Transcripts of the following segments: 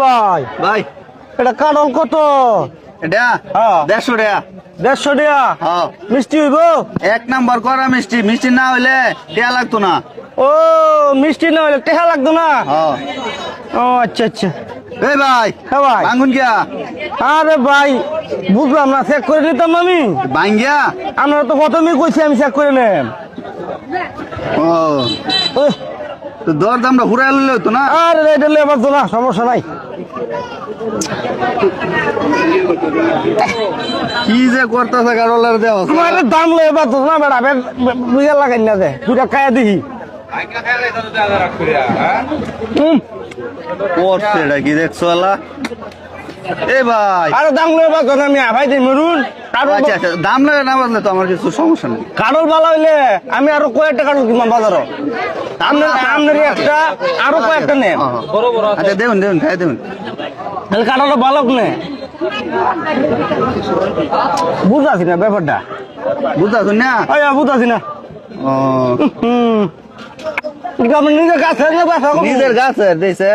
ভাই ভাই এটা কাটল কত? এটা 150 টাকা। 150 টাকা। হ্যাঁ মিষ্টি হইব? এক নাম্বার করা মিষ্টি, মিষ্টি না হইলে টাকা লাগতো না। ও মিষ্টি না হলে টেহা লাগতো না। হ্যাঁ ও আচ্ছা আচ্ছা। এই ভাই হ্যাঁ ভাই। ভাঙুন গিয়া আরে ভাই বুঝলাম না, চেক করে নিতাম আমি। ভাঙ গিয়া। আপনারা তো প্রথমেই কইছি আমি চেক করে নেন। ও তো দর দামটা ঘুরাই লইলে তো না। আরে এটা লেবার তো না, সমস্যা নাই। কি যে করতেছে গাড়লার দেওয়া আমার দাম লেবার তো না বেড়া, বুঝা লাগাই না যে দুটা খায়া দেখি। করছে এটা কি দেখছো এলা? এ ভাই আরে দাম লেবার তো না, আমি ভাই দিই মরুন। আচ্ছা আচ্ছা, দাম লাগে না বাজলে তো আমার কিছু সমস্যা নেই। কাটল ভালো হইলে আমি আরো কয়েকটা কাটল কিনবাম বাজারও। আপনার একটা আরো কয়েকটা নেন। আচ্ছা দেখুন দেখুন খাই দেখুন। তাহলে কাটলটা ভালো নে, বুঝাছি না ব্যাপারটা। বুঝতেছুন না? বুঝাছি না। ও আপনি নিজের কাছে নিজের গাছে দিয়েছে।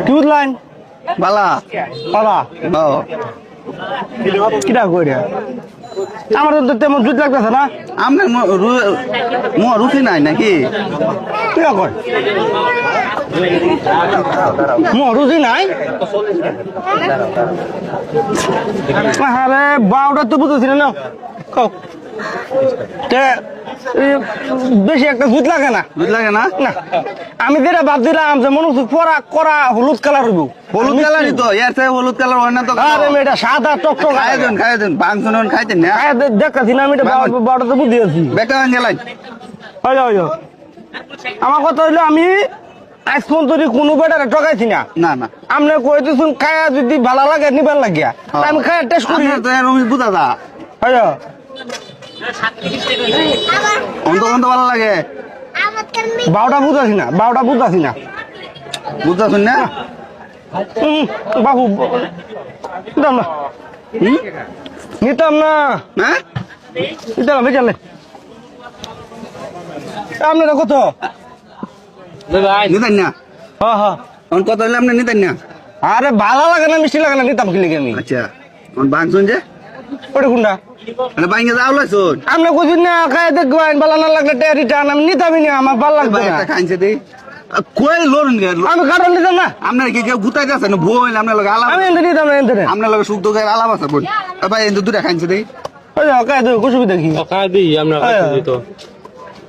কি বুঝলেন বালা বাবা? কিটা করে আমার তো তেমন জুত লাগতেছে না। আপনার রুচি নাই নাকি? তুই কর রুচি নাই। আরে বাউটা তো বুঝতেছি না। বেশি একটা জুত লাগে না। বুঝ লাগে না? না আমি যেটা ভাব দিলাম যে মনে হচ্ছে পরা করা হলুদ কালার হইব। হলুদ কালারই তো, এর থেকে হলুদ কালার হয় না তো। আরে এটা সাদা টকটক। খাই দেন বাংশুন খাইতেন না? দেখাচ্ছি না আমি বাউটা তো বুঝতে পারছি। বেটা গেলাই আমার কথা হইলো আমি আজ পর্যন্ত কোনো বেটারে ঠকাইছি না। না না আপনি কইতেছুন খায়া যদি ভালো লাগে নিবার লাগিয়া আমি খায়া টেস্ট করি। বুঝা দা অন্ত অন্ত ভালো লাগে। বাউটা বুঝাছি না, বাউটা বুঝাছি না। বুঝতেছুন না? বাবু নিতাম না, নিতাম না, হ্যাঁ নিতাম না বেচালে। আপনারা কত নিতেন না? হ্যাঁ হ্যাঁ কত হইলে আপনি নিতেন না? আরে ভালো লাগে না, মিষ্টি লাগে না, নিতাম কি লেগে আমি। আচ্ছা বাংশুন যে ওটা কোনটা? বাইঙ্গে যাও লাইছুন। আপনি বুঝুন না, খায় দেখবেন ভালো না লাগলে রিটার্ন আমি নিতামই না, আমার ভালো লাগবে না। খাইছে দেই কই লোন আমি কারণ নিতাম না। আপনার কি কেউ গুতাই যাচ্ছে না? বই আপনার লগে আলাপ, আমি এনতে নিতাম না, এনতে আপনার লগে সুখ দুঃখের আলাপ আছে বোন। ভাই এনতে দুটা খাইছে দেই। অসুবিধা কি? দিই আমরা